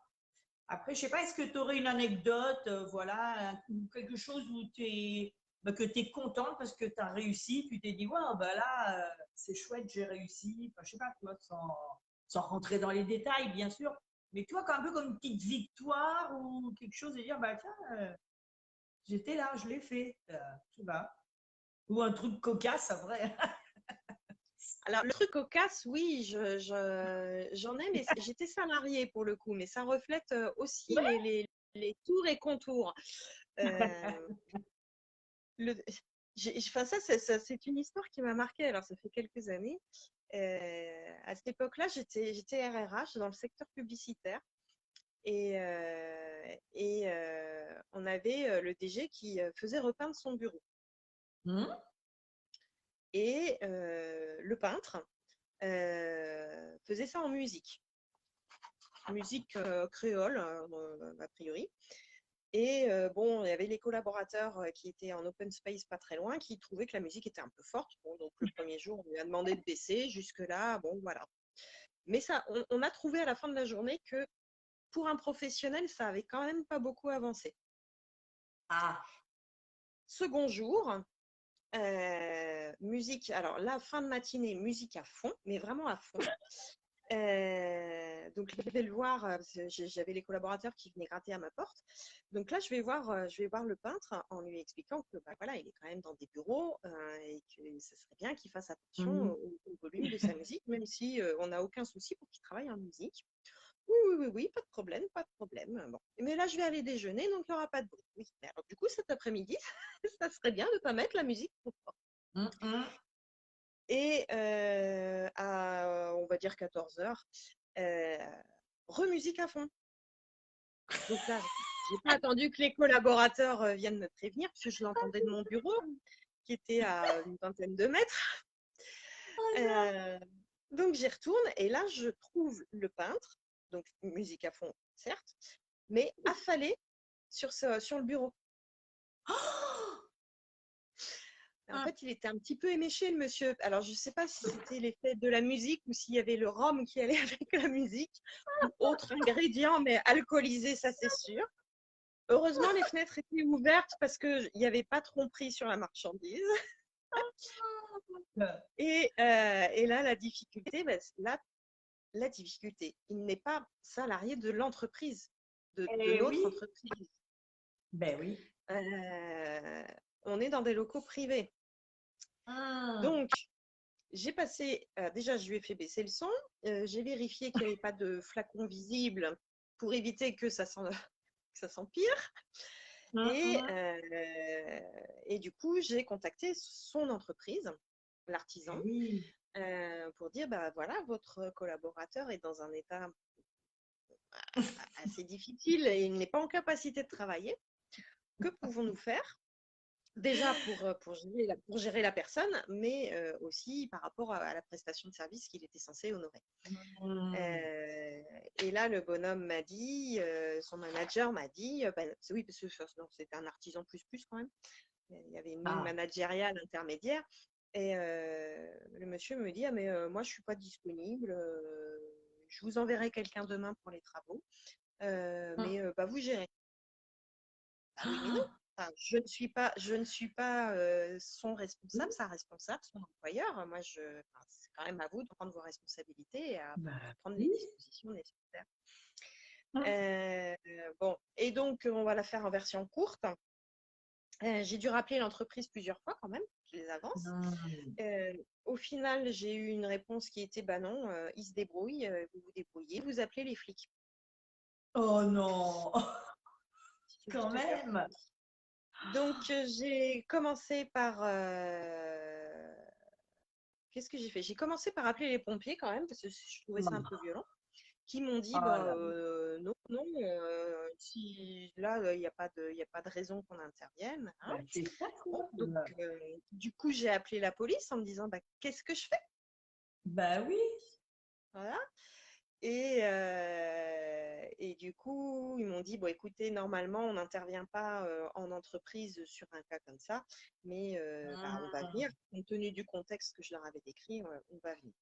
Après, je sais pas, est-ce que tu aurais une anecdote, voilà, ou quelque chose où que tu es contente parce que tu as réussi, tu t'es dit, ouais, bah là, c'est chouette, j'ai réussi. Enfin, je sais pas, tu vois, sans rentrer dans les détails, bien sûr. Mais tu vois, un peu comme une petite victoire ou quelque chose de dire, bah tiens, j'étais là, je l'ai fait, tu vois. Ou un truc cocasse, après. Alors, le truc cocasse, oui, j'en ai, mais j'étais salariée pour le coup, mais ça reflète aussi Ouais. les tours et contours. Euh, le, enfin, c'est une histoire qui m'a marquée. Alors, ça fait quelques années. À cette époque-là, j'étais RRH dans le secteur publicitaire et on avait le DG qui faisait repeindre son bureau. Hmm. Et le peintre faisait ça en musique créole, a priori. Et bon, il y avait les collaborateurs qui étaient en open space pas très loin, qui trouvaient que la musique était un peu forte. Bon, donc le premier jour, on lui a demandé de baisser. Jusque-là, bon, voilà. Mais ça, on a trouvé à la fin de la journée que pour un professionnel, ça avait quand même pas beaucoup avancé. Ah, Second jour, musique. Alors la fin de matinée, musique à fond, mais vraiment à fond. Donc je vais le voir, parce que j'avais les collaborateurs qui venaient gratter à ma porte. Donc là, je vais voir le peintre en lui expliquant que bah, voilà, il est quand même dans des bureaux et que ce serait bien qu'il fasse attention mhm. au volume de sa musique, même si on n'a aucun souci pour qu'il travaille en musique. Oui, oui, oui, oui, pas de problème, pas de problème. Bon. Mais là, je vais aller déjeuner, donc il n'y aura pas de bruit. Oui. Mais alors, du coup, cet après-midi, ça serait bien de ne pas mettre la musique trop fort. Mhm. Et on va dire 14 heures, remusique à fond. Donc là, j'ai pas attendu que les collaborateurs viennent me prévenir, parce que je l'entendais de mon bureau, qui était à une vingtaine de mètres. Oh non. Euh, donc j'y retourne, et là, je trouve le peintre, donc musique à fond, certes, mais affalé sur le bureau. Oh. En fait, il était un petit peu éméché, le monsieur. Alors, je ne sais pas si c'était l'effet de la musique ou s'il y avait le rhum qui allait avec la musique ou autre ingrédient, mais alcoolisé, ça c'est sûr. Heureusement, les fenêtres étaient ouvertes parce qu'il n'y avait pas de tromperie sur la marchandise. Et là, la difficulté, la difficulté, il n'est pas salarié de l'entreprise, de Eh notre oui, entreprise. ben oui. Euh, on est dans des locaux privés. Ah. Donc, j'ai passé, déjà, je lui ai fait baisser le son. J'ai vérifié qu'il n'y avait pas de flacon visible pour éviter que ça s'empire. Et, Mhm. et du coup, j'ai contacté son entreprise, Eh l'artisan, oui. pour dire, bah voilà, votre collaborateur est dans un état assez difficile et il n'est pas en capacité de travailler. Que pouvons-nous faire? Déjà pour gérer la personne, mais aussi par rapport à la prestation de service qu'il était censé honorer. Mhm. Et là, le bonhomme m'a dit, son manager m'a dit, bah, oui, parce que c'était un artisan plus plus quand même. Il y avait une ligne Ah. managériale intermédiaire. Et le monsieur me dit, ah, mais moi, je ne suis pas disponible. Je vous enverrai quelqu'un demain pour les travaux. Mais bah, vous gérez. Ah oui, mais non. Enfin, je ne suis pas son responsable, sa responsable, son employeur. Moi, enfin, c'est quand même à vous de prendre vos responsabilités et à Ben prendre les oui. dispositions nécessaires. Euh, bon, et donc, on va la faire en version courte. J'ai dû rappeler l'entreprise plusieurs fois quand même, je les avance. Mhm. Au final, j'ai eu une réponse qui était bah non, ils se débrouillent, vous vous débrouillez, vous appelez les flics. Oh non. Je Quand te jure. même. Donc, j'ai commencé par. Qu'est-ce que j'ai fait? J'ai commencé par appeler les pompiers quand même, parce que je trouvais ça un peu violent, qui m'ont dit Oh bah là là. non, non, si là, il y a pas de raison qu'on intervienne, hein. Ben, c'est ça, Bon, quoi. donc, du coup, j'ai appelé la police en me disant bah, qu'est-ce que je fais? Ben oui. Voilà. Et du coup, ils m'ont dit, bon, écoutez, normalement, on n'intervient pas en entreprise sur un cas comme ça, mais bah, on va venir. Mhm. Compte tenu du contexte que je leur avais décrit, on va venir.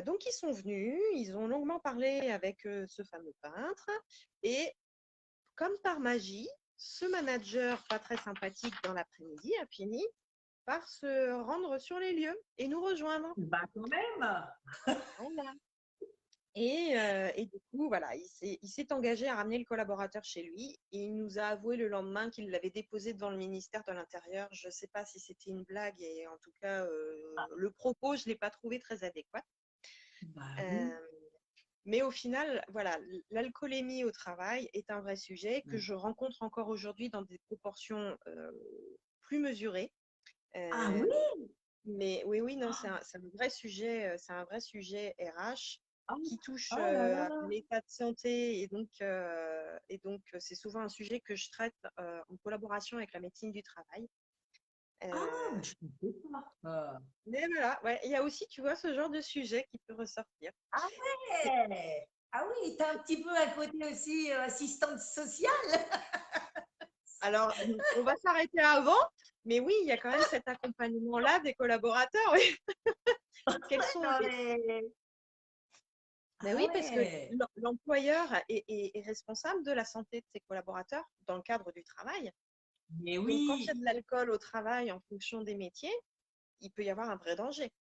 Donc, ils sont venus, ils ont longuement parlé avec ce fameux peintre, et comme par magie, ce manager pas très sympathique dans l'après-midi a fini par se rendre sur les lieux et nous rejoindre. Ben quand même. Voilà. Et du coup, voilà, il s'est engagé à ramener le collaborateur chez lui et il nous a avoué le lendemain qu'il l'avait déposé devant le ministère de l'Intérieur. Je ne sais pas si c'était une blague et en tout cas, le propos, je ne l'ai pas trouvé très adéquat. Ben oui. Euh, mais au final, voilà, l'alcoolémie au travail est un vrai sujet que je rencontre encore aujourd'hui dans des proportions plus mesurées. Ah Euh, oui. mais oui, oui, non, c'est un vrai sujet RH Oh, qui touche oh là à là. l'état de santé c'est souvent un sujet que je traite en collaboration avec la médecine du travail. Ah, Euh, mais je ne sais pas. mais voilà, ouais, il y a aussi, tu vois, ce genre de sujet qui peut ressortir. Ah Et ouais. Ah oui, tu as un petit peu un côté aussi assistante sociale. Alors, on va s'arrêter avant, mais oui, il y a quand même cet accompagnement-là des collaborateurs. Oui. Quels sont Non, les... Mais ah oui, parce que ouais, l'employeur est responsable de la santé de ses collaborateurs dans le cadre du travail. mais Donc, quand il y a oui, de l'alcool au travail en fonction des métiers, il peut y avoir un vrai danger.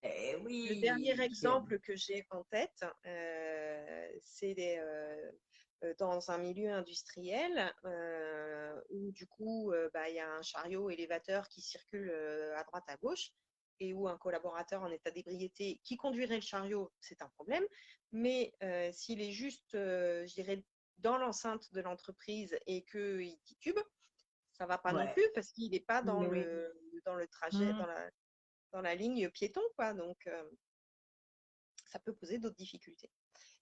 Le dernier oui. exemple que j'ai en tête, c'est dans un milieu industriel où du coup, il y a un chariot élévateur qui circule à droite à gauche et où un collaborateur en état d'ébriété qui conduirait le chariot, c'est un problème. Mais s'il est juste, je dirais, dans l'enceinte de l'entreprise et qu'il titube, ça va pas non Ouais, plus parce qu'il n'est pas mais oui. dans le trajet, Hmm. dans la ligne piéton, quoi. Donc, ça peut poser d'autres difficultés.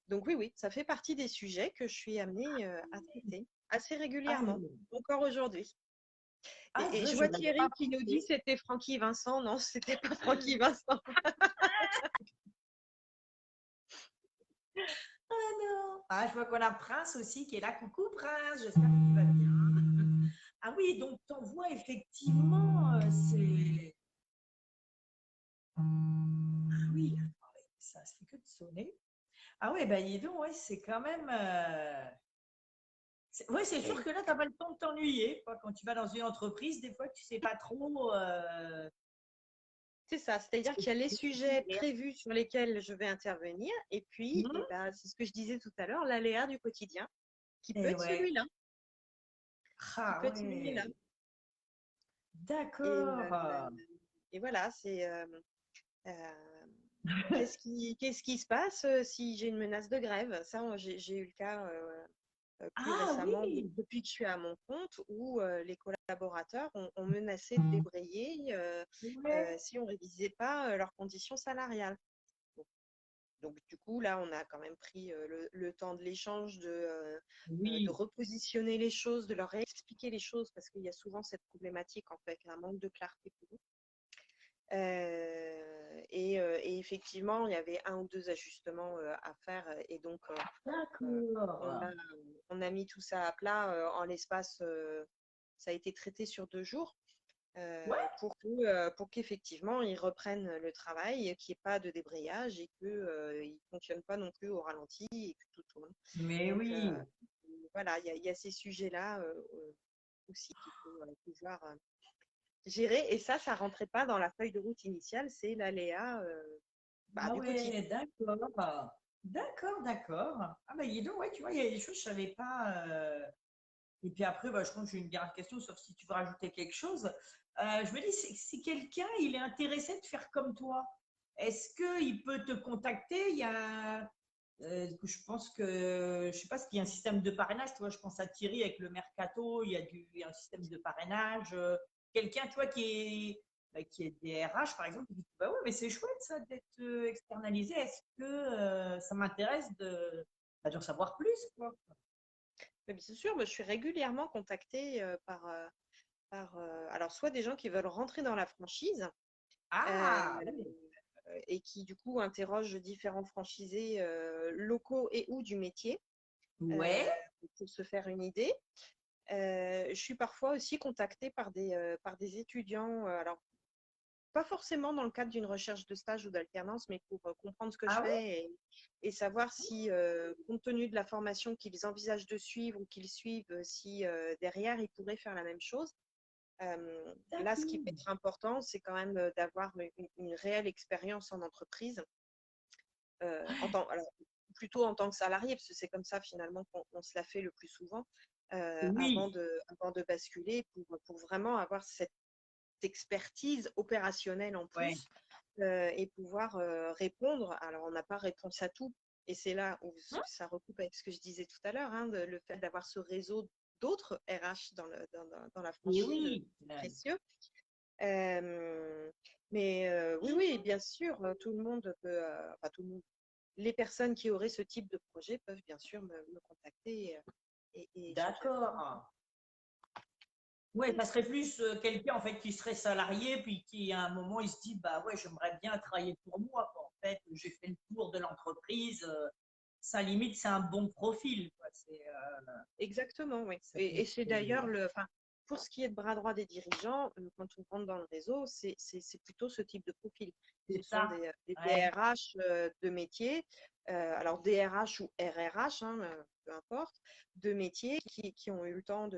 Donc oui, oui, ça fait partie des sujets que je suis amenée à traiter assez Ah, régulièrement, encore aujourd'hui. Et je je vois n'avais Thierry pas qui nous dit pensé. c'était Francky Vincent. Non, c'était pas Francky Vincent. Ah non. Ah, je vois qu'on a Prince aussi qui est là. Coucou Prince, j'espère que tu vas bien. Ah oui, donc ton voix, effectivement, c'est. Ah oui, attends, ça fait que de sonner. Ah oui, ben dis donc, ouais, c'est quand même. Oui, c'est sûr que là, tu n'as pas le temps de t'ennuyer. Quand tu vas dans une entreprise, des fois, tu ne sais pas trop. C'est ça, c'est-à-dire qu'il y a les sujets prévus sur lesquels je vais intervenir, et puis, Hmm. c'est ce que je disais tout à l'heure, l'aléa du quotidien, qui peut Et être ouais. celui-là, qui Ah peut être celui-là. ouais. Et, D'accord. et voilà, c'est euh, qu'est-ce qui se passe si j'ai une menace de grève? Ça, j'ai eu le cas plus Ah récemment, oui. depuis que je suis à mon compte, où les collaborateurs ont menacé de débrayer Ouais. si on ne révisait pas leurs conditions salariales. Bon. Donc, du coup, là, on a quand même pris le temps de l'échange, de Oui. repositionner les choses, de leur réexpliquer les choses, parce qu'il y a souvent cette problématique, en fait, avec un manque de clarté pour eux. Et effectivement, il y avait un ou deux ajustements à faire. Et donc, on D'accord. a, on a mis tout ça à plat en l'espace. Ça a été traité sur 2 jours Ouais. pour qu'effectivement, ils reprennent le travail, qu'il n'y ait pas de débrayage et qu'ils ne fonctionnent pas non plus au ralenti et que tout tourne. Mais Donc, oui. voilà, il y a ces sujets-là aussi qu'il faut pouvoir gérer. Et ça ne rentrait pas dans la feuille de route initiale, c'est l'aléa Ah du quotidien. ouais, d'accord. D'accord, d'accord. Ah bah dis donc, ouais, tu vois, il y a des choses que je ne savais pas. Et puis après, bah, je pense que j'ai une dernière question, sauf si tu veux rajouter quelque chose. Je me dis, si quelqu'un il est intéressé de faire comme toi, est-ce qu'il peut te contacter? Il y a, je pense que, je sais pas, s'il y a un système de parrainage. Tu vois, je pense à Thierry avec le Mercato, il y a un système de parrainage. Quelqu'un, tu vois, qui est des RH, par exemple, qui dit, bah ouais, mais c'est chouette ça d'être externalisé. Est-ce que ça m'intéresse d'en savoir plus, quoi? Mais bien sûr, moi, je suis régulièrement contactée alors soit des gens qui veulent rentrer dans la franchise euh, Ah, oui. et qui du coup interrogent différents franchisés locaux et ou du métier Ouais. euh, pour se faire une idée. Je suis parfois aussi contactée par des étudiants, alors pas forcément dans le cadre d'une recherche de stage ou d'alternance, mais pour comprendre ce que je Ah oui? fais et savoir si, compte tenu de la formation qu'ils envisagent de suivre ou qu'ils suivent, si derrière ils pourraient faire la même chose. Là, ce qui peut D'accord. être important, c'est quand même d'avoir une réelle expérience en entreprise, alors, plutôt en tant que salarié, parce que c'est comme ça finalement qu'on se la fait le plus souvent, Oui, avant de basculer, pour vraiment avoir cette expertise opérationnelle en ouais. plus et pouvoir répondre. Alors, on n'a pas réponse à tout, et c'est là où Hein. ça recoupe avec ce que je disais tout à l'heure, hein, le fait d'avoir ce réseau d'autres RH dans la Et franchise, oui. c'est précieux. Euh, mais oui, oui, bien sûr, tout le monde peut, enfin tout le monde, les personnes qui auraient ce type de projet peuvent bien sûr me contacter et échanger avec moi. D'accord. Ouais, ça serait plus quelqu'un en fait qui serait salarié, puis qui à un moment il se dit bah ouais, j'aimerais bien travailler pour moi, quoi. En fait, j'ai fait le tour de l'entreprise. ça limite, c'est un bon profil, quoi. Exactement, oui. Ça Et fait c'est d'ailleurs enfin, pour ce qui est de bras droit des dirigeants, quand on rentre dans le réseau, c'est plutôt ce type de profil. c'est Ce sont ça. des Ouais. DRH de métier, alors DRH ou RRH, hein, peu importe, de métier qui ont eu le temps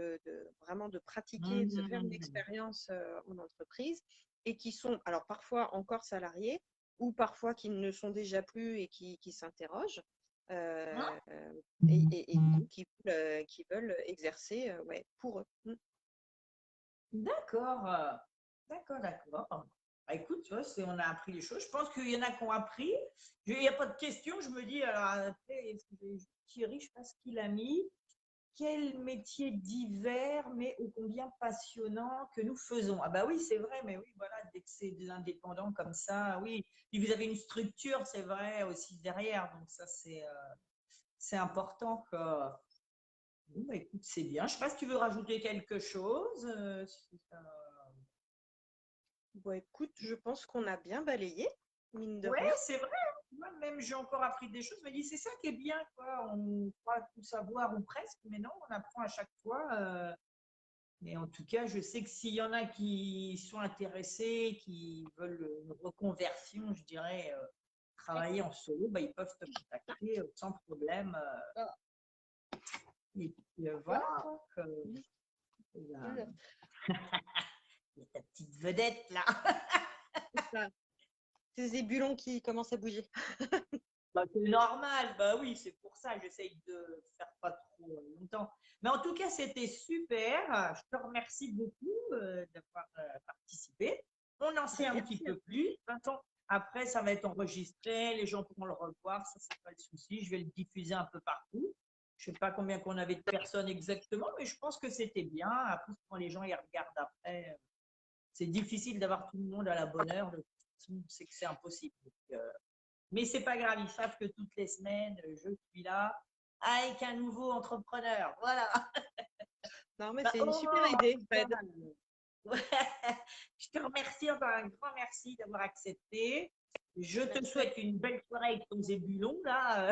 vraiment de pratiquer, de se faire une Mmh. expérience en entreprise et qui sont alors parfois encore salariés ou parfois qui ne le sont déjà plus et qui s'interrogent. Hein? Et du coup, qui veulent exercer ouais, pour eux. D'accord. D'accord. Bah, écoute, tu vois, on a appris les choses. Je pense qu'il y en a qui ont appris. Il n'y a pas de question. Je me dis, alors après, Thierry, je ne sais pas ce qu'il a mis. Quel métier divers, mais ô combien passionnant que nous faisons. Ah bah oui, c'est vrai, mais oui, voilà, dès que c'est des indépendants comme ça, oui. Puis vous avez une structure, c'est vrai, aussi derrière. Donc ça, c'est important que. Bon, bah, écoute, c'est bien. Je ne sais pas si tu veux rajouter quelque chose. Bon, écoute, je pense qu'on a bien balayé, mine de Ouais, rien. c'est vrai. Moi, même j'ai encore appris des choses. Je me dis, c'est ça qui est bien, quoi. On croit tout savoir ou presque, mais non, on apprend à chaque fois. Mais en tout cas, je sais que s'il y en a qui sont intéressés, qui veulent une reconversion, je dirais, travailler en solo, bah, ils peuvent te contacter sans problème. Et puis voilà, quoi, il y a ta petite vedette là. C'est ça. Ces zébulons qui commencent à bouger. Bah, c'est normal, bah oui, c'est pour ça que j'essaye de faire pas trop longtemps. Mais en tout cas, c'était super. Je te remercie beaucoup d'avoir participé. On en sait un petit Merci. peu plus. De toute façon, après, ça va être enregistré, les gens pourront le revoir, ça, c'est pas le souci. Je vais le diffuser un peu partout. Je ne sais pas combien qu'on avait de personnes exactement, mais je pense que c'était bien. Après, quand les gens y regardent après, c'est difficile d'avoir tout le monde à la bonne heure. De toute façon, c'est que c'est impossible. Donc, mais c'est pas grave, ils savent que toutes les semaines, je suis là avec un nouveau entrepreneur. Voilà. Non, mais Bah, c'est une super Aurore, en idée, tout cas, Fred. ouais, je te remercie, enfin, un grand merci d'avoir accepté. Je te Merci. souhaite une belle soirée avec ton zébulon, là.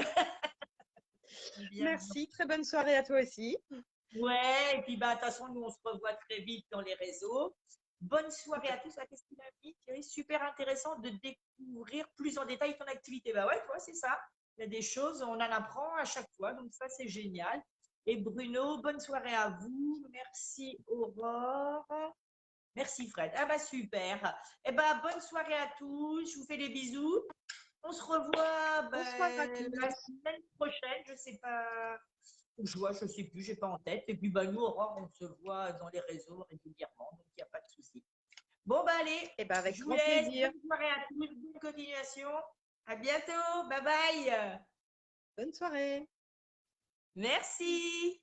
Bien. Merci. Très bonne soirée à toi aussi. Ouais, et puis bah, de toute façon, nous, on se revoit très vite dans les réseaux. Bonne soirée à tous. Ah, qu'est-ce qu'il a dit, Thierry? Super intéressant de découvrir plus en détail ton activité. Bah ouais, toi, c'est ça. Il y a des choses, on en apprend à chaque fois, donc ça, c'est génial. Et Bruno, bonne soirée à vous. Merci Aurore. Merci Fred. Ah bah super. Eh bah bonne soirée à tous. Je vous fais des bisous. On se revoit Bonsoir à la tous. semaine prochaine. Je sais pas. Je sais plus, j'ai pas en tête. Et puis bah nous, Aurore, on se voit dans les réseaux régulièrement, donc il n'y a pas de souci. Bon bah allez, Eh ben, avec je vous grand laisse. plaisir. Bonne soirée à tous. Bonne continuation. À bientôt. Bye bye. Bonne soirée. Merci.